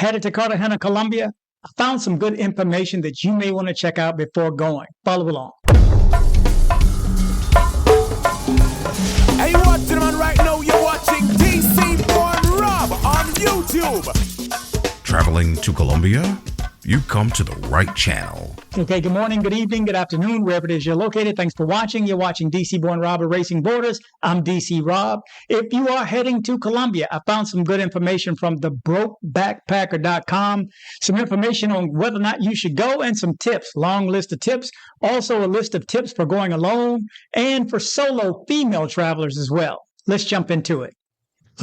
Headed to Cartagena, Colombia? I found some good information that you may want to check out before going. Follow along. Hey, you watching, man? Right now, you're watching DC Born Rob on YouTube. Traveling to Colombia? You come to the right channel. Okay, good morning, good evening, good afternoon, wherever it is you're located. Thanks for watching. You're watching DC Born Rob Erasing Borders. I'm DC Rob. If you are heading to Colombia, I found some good information from thebrokebackpacker.com. Some information on whether or not you should go and some tips, long list of tips. Also a list of tips for going alone and for solo female travelers as well. Let's jump into it.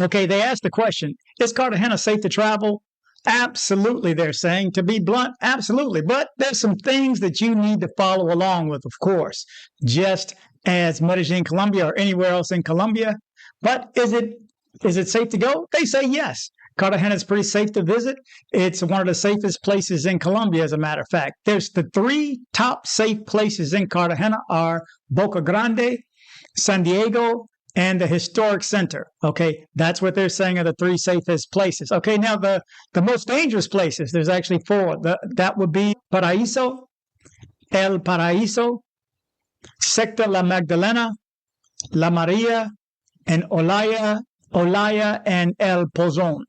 Okay, they asked the question, is Cartagena safe to travel? Absolutely, they're saying. To be blunt, absolutely. But there's some things that you need to follow along with, of course, just as Medellin, Colombia, or anywhere else in Colombia. But is it safe to go? They say yes. Cartagena is pretty safe to visit. It's one of the safest places in Colombia, as a matter of fact. There's the three top safe places in Cartagena are Boca Grande, San Diego, and the historic center. Okay, that's what they're saying are the three safest places. Okay, now the most dangerous places, there's actually four. That would be Paraíso, El Paraíso, Secta La Magdalena, La Maria, and Olaya, and El Pozón.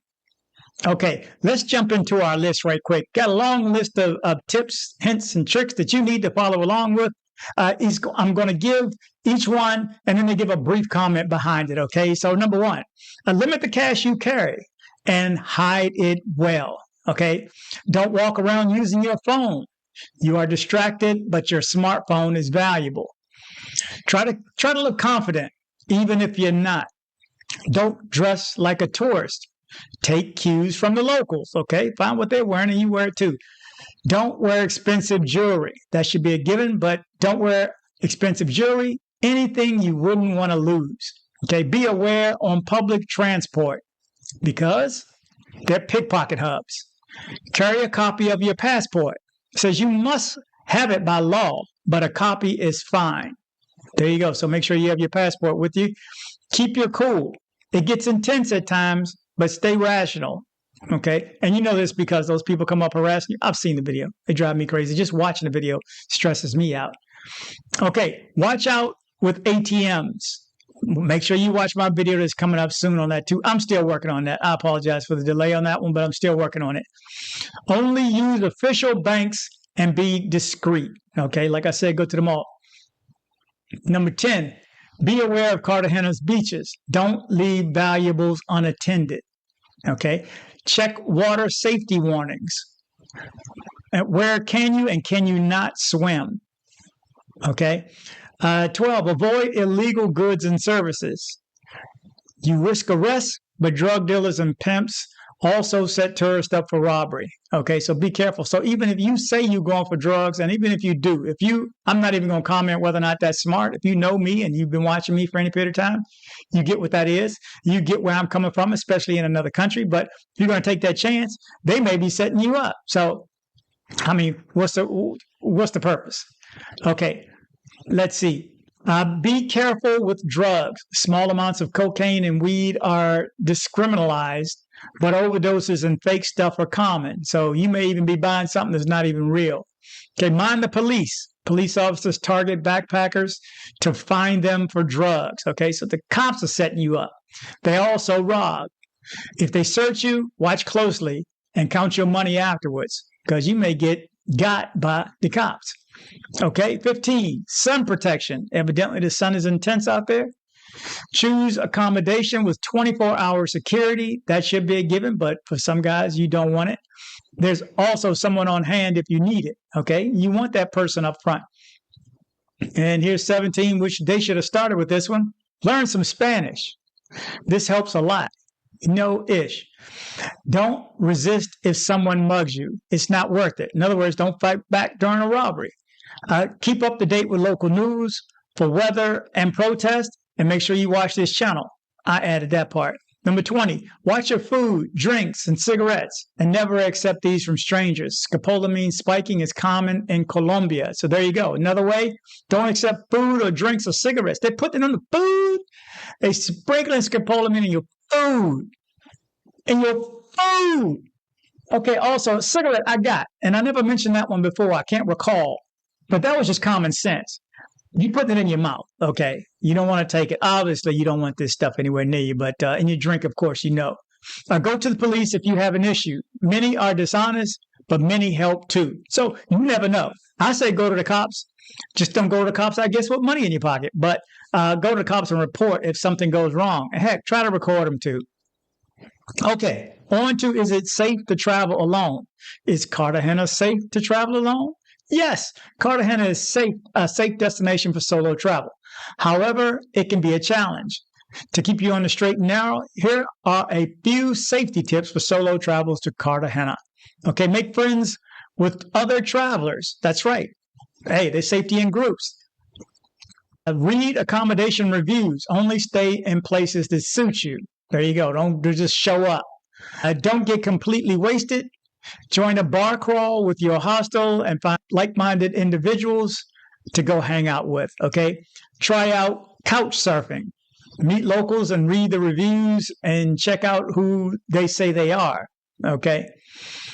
Okay, let's jump into our list right quick. Got a long list of tips, hints, and tricks that you need to follow along with. I'm going to give each one and then they give a brief comment behind it. Okay, so number one, limit the cash you carry and hide it well. Okay, don't walk around using your phone. You are distracted, but your smartphone is valuable. Try to look confident, even if you're not. Don't dress like a tourist. Take cues from the locals. Okay, find what they're wearing and you wear it too. Don't wear expensive jewelry. That should be a given, but don't wear expensive jewelry, anything you wouldn't want to lose. Okay, be aware on public transport because they're pickpocket hubs. Carry a copy of your passport. It says you must have it by law, but a copy is fine. There you go. So make sure you have your passport with you. Keep your cool. It gets intense at times, but stay rational. Okay, and you know this because those people come up harassing you. I've seen the video. They drive me crazy. Just watching the video stresses me out. Okay, watch out with ATMs. Make sure you watch my video that's coming up soon on that too. I'm still working on that. I apologize for the delay on that one, but I'm still working on it. Only use official banks and be discreet. Okay, like I said, go to the mall. Number 10, be aware of Cartagena's beaches. Don't leave valuables unattended. Okay, check water safety warnings. Where can you and can you not swim? Okay. 12, avoid illegal goods and services. You risk arrest, but drug dealers and pimps also set tourists up for robbery. Okay, so be careful. So even if you say you're going for drugs, and even if you do, I'm not even going to comment whether or not that's smart. If you know me and you've been watching me for any period of time, you get what that is. You get where I'm coming from, especially in another country. But if you're going to take that chance, they may be setting you up. So, I mean, what's the purpose? Okay, let's see. Be careful with drugs. Small amounts of cocaine and weed are discriminalized, but overdoses and fake stuff are common. So you may even be buying something that's not even real. Okay, mind the police. Police officers target backpackers to find them for drugs. Okay, so the cops are setting you up. They also rob. If they search you, watch closely and count your money afterwards because you may get got by the cops. Okay, 15, sun protection. Evidently, the sun is intense out there. Choose accommodation with 24-hour security. That should be a given, but for some guys, you don't want it. There's also someone on hand if you need it. Okay, you want that person up front. And here's 17, which they should have started with this one. Learn some Spanish. This helps a lot. No-ish. Don't resist if someone mugs you. It's not worth it. In other words, don't fight back during a robbery. Keep up to date with local news for weather and protest, and make sure you watch this channel. I added that part. Number 20, watch your food, drinks, and cigarettes, and never accept these from strangers. Scopolamine spiking is common in Colombia. So there you go. Another way, don't accept food or drinks or cigarettes. They're putting it on the food. They sprinkling scopolamine in your food. In your food. Okay, also, a cigarette I got, and I never mentioned that one before. I can't recall, but that was just common sense. You put it in your mouth, okay? You don't want to take it. Obviously, you don't want this stuff anywhere near you, but in your drink, of course, you know. Go to the police if you have an issue. Many are dishonest, but many help too. So you never know. I say go to the cops. Just don't go to the cops, I guess, with money in your pocket. But go to the cops and report if something goes wrong. And heck, try to record them too. Okay, on to, is it safe to travel alone? Is Cartagena safe to travel alone? Yes, Cartagena is a safe destination for solo travel. However, it can be a challenge. To keep you on the straight and narrow, here are a few safety tips for solo travels to Cartagena. Okay, make friends with other travelers. That's right. Hey, there's safety in groups. Read accommodation reviews. Only stay in places that suit you. There you go. Don't just show up. Don't get completely wasted. Join a bar crawl with your hostel and find like-minded individuals to go hang out with. Okay. Try out couch surfing. Meet locals and read the reviews and check out who they say they are. Okay.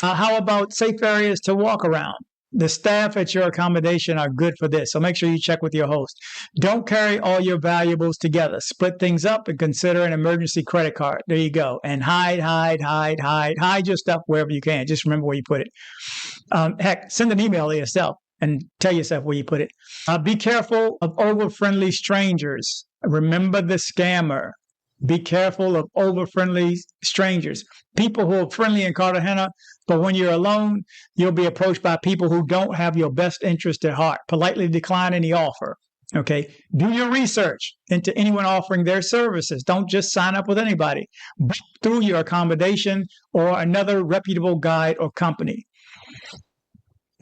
How about safe areas to walk around? The staff at your accommodation are good for this, so make sure you check with your host. Don't carry all your valuables together. Split things up and consider an emergency credit card. There you go. And hide your stuff wherever you can. Just remember where you put it. Heck, send an email to yourself and tell yourself where you put it. Be careful of over-friendly strangers. Remember the scammer. Be careful of over-friendly strangers. People who are friendly in Cartagena, but when you're alone, you'll be approached by people who don't have your best interest at heart. Politely decline any offer. Okay. Do your research into anyone offering their services. Don't just sign up with anybody. Book through your accommodation or another reputable guide or company.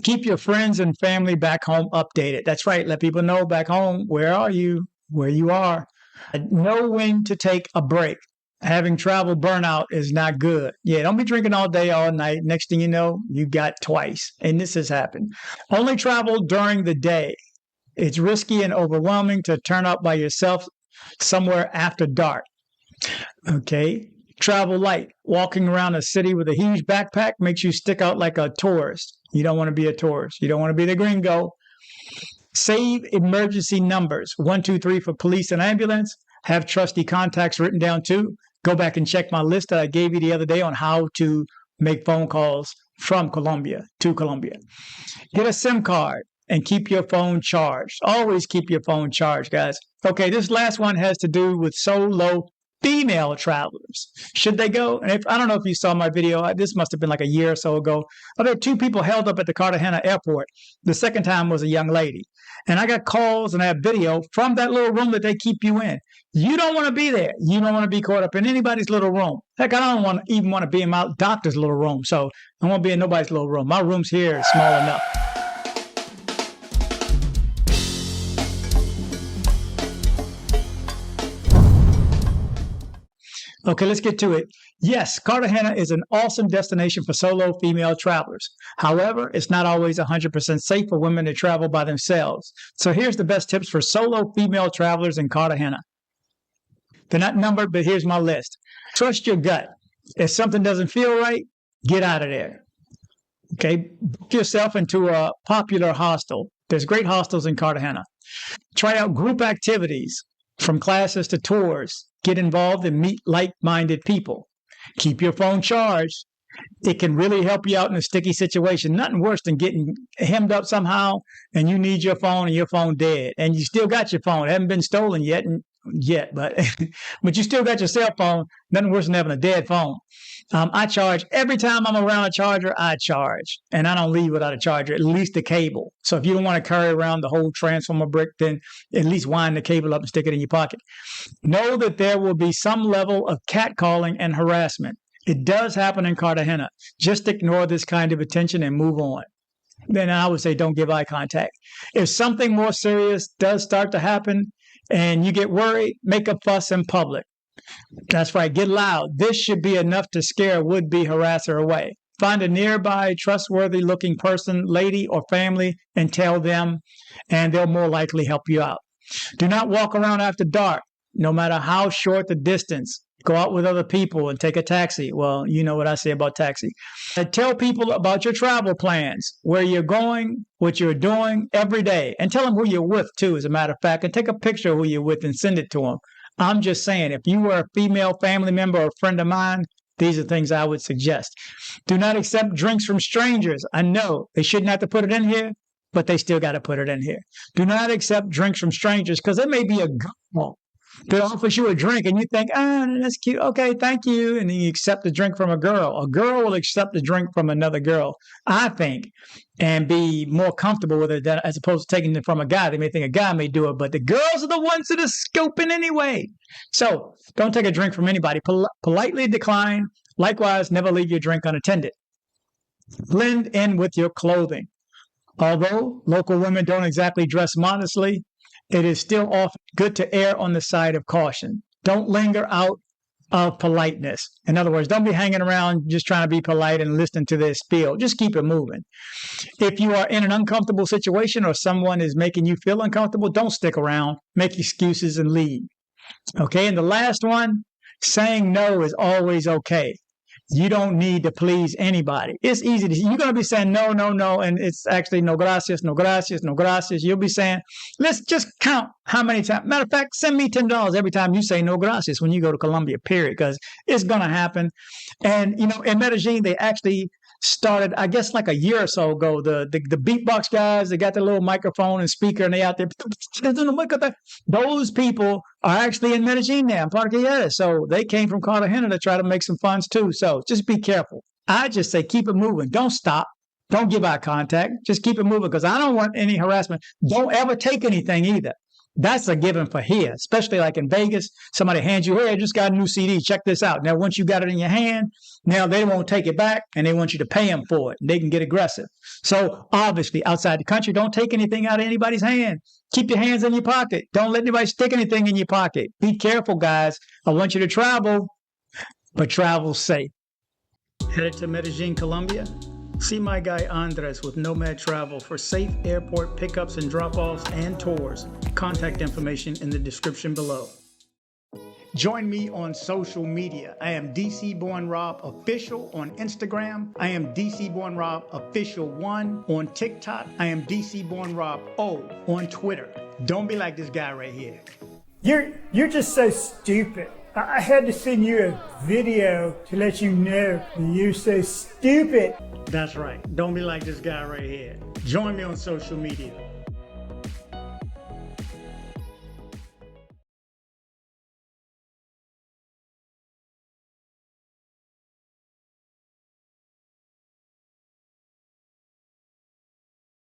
Keep your friends and family back home updated. That's right. Let people know back home, where are you, where you are. Know when to take a break. Having travel burnout is not good. Yeah, don't be drinking all day, all night. Next thing you know, you got twice. And this has happened. Only travel during the day. It's risky and overwhelming to turn up by yourself somewhere after dark. Okay. Travel light. Walking around a city with a huge backpack makes you stick out like a tourist. You don't want to be a tourist. You don't want to be the gringo. Save emergency numbers. 123 for police and ambulance. Have trusty contacts written down too. Go back and check my list that I gave you the other day on how to make phone calls from Colombia to Colombia. Get a SIM card and keep your phone charged. Always keep your phone charged, guys. Okay, this last one has to do with solo female travelers. Should they go? And I don't know if you saw my video. This must have been like a year or so ago. I had 2 people held up at the Cartagena airport. The second time was a young lady. And I got calls and I have video from that little room that they keep you in. You don't want to be there. You don't want to be caught up in anybody's little room. Heck, I don't even want to be in my doctor's little room. So I won't be in nobody's little room. My room's here is small enough. Okay, let's get to it. Yes, Cartagena is an awesome destination for solo female travelers. However, it's not always 100% safe for women to travel by themselves. So here's the best tips for solo female travelers in Cartagena. They're not numbered, but here's my list. Trust your gut. If something doesn't feel right, get out of there. Okay, book yourself into a popular hostel. There's great hostels in Cartagena. Try out group activities, from classes to tours. Get involved and meet like-minded people. Keep your phone charged. It can really help you out in a sticky situation. Nothing worse than getting hemmed up somehow and you need your phone and your phone dead. And you still got your phone. It hasn't been stolen yet, but you still got your cell phone. Nothing worse than having a dead phone. I charge every time I'm around a charger. I charge, and I don't leave without a charger. At least the cable. So if you don't want to carry around the whole transformer brick, then at least wind the cable up and stick it in your pocket. Know that there will be some level of catcalling and harassment. It does happen in Cartagena. Just ignore this kind of attention and move on. Then I would say don't give eye contact. If something more serious does start to happen and you get worried, make a fuss in public. That's right. Get loud. This should be enough to scare a would-be harasser away. Find a nearby, trustworthy-looking person, lady or family, and tell them, and they'll more likely help you out. Do not walk around after dark. no matter how short the distance. Go out with other people and take a taxi. Well, you know what I say about taxi. Tell people about your travel plans, where you're going, what you're doing every day. And tell them who you're with, too, as a matter of fact. And take a picture of who you're with and send it to them. I'm just saying, if you were a female family member or a friend of mine, these are things I would suggest. Do not accept drinks from strangers. I know they shouldn't have to put it in here, but they still got to put it in here. Do not accept drinks from strangers because it may be a girl that offers you a drink and you think, that's cute. Okay, thank you. And then you accept a drink from a girl. A girl will accept a drink from another girl, I think, and be more comfortable with it as opposed to taking it from a guy. They may think a guy may do it, but the girls are the ones that are scoping anyway. So don't take a drink from anybody. Politely decline. Likewise, never leave your drink unattended. Blend in with your clothing. Although local women don't exactly dress modestly, it is still often good to err on the side of caution. Don't linger out of politeness. In other words, don't be hanging around just trying to be polite and listening to their spiel. Just keep it moving. If you are in an uncomfortable situation or someone is making you feel uncomfortable, don't stick around. Make excuses and leave. Okay, and the last one, saying no is always okay. You don't need to please anybody. It's easy to, you're going to be saying no, no, no, and it's actually no gracias, no gracias, no gracias. You'll be saying, let's just count how many times. Matter of fact, send me $10 every time you say no gracias when you go to Colombia, period, because it's going to happen. And, in Medellin, they actually started, I guess, like a year or so ago, the beatbox guys, they got their little microphone and speaker, and they out there. Those people are actually in Medellin now, Cartagena. So they came from Cartagena to try to make some funds too. So just be careful. I just say keep it moving. Don't stop. Don't give eye contact. Just keep it moving because I don't want any harassment. Don't ever take anything either. That's a given for here, especially like in Vegas. Somebody hands you, hey, I just got a new CD. Check this out. Now, once you got it in your hand, now they won't take it back and they want you to pay them for it. They can get aggressive. So obviously, outside the country, don't take anything out of anybody's hand. Keep your hands in your pocket. Don't let anybody stick anything in your pocket. Be careful, guys. I want you to travel, but travel safe. Headed to Medellin, Colombia? See my guy Andres with Nomad Travel for safe airport pickups and drop-offs and tours. Contact information in the description below. Join me on social media. I am DC Born Rob Official on Instagram. I am DC Born Rob Official 1 on TikTok. I am DC Born Rob O on Twitter. Don't be like this guy right here. You're just so stupid. I had to send you a video to let you know that you're so stupid. That's right. Don't be like this guy right here. Join me on social media.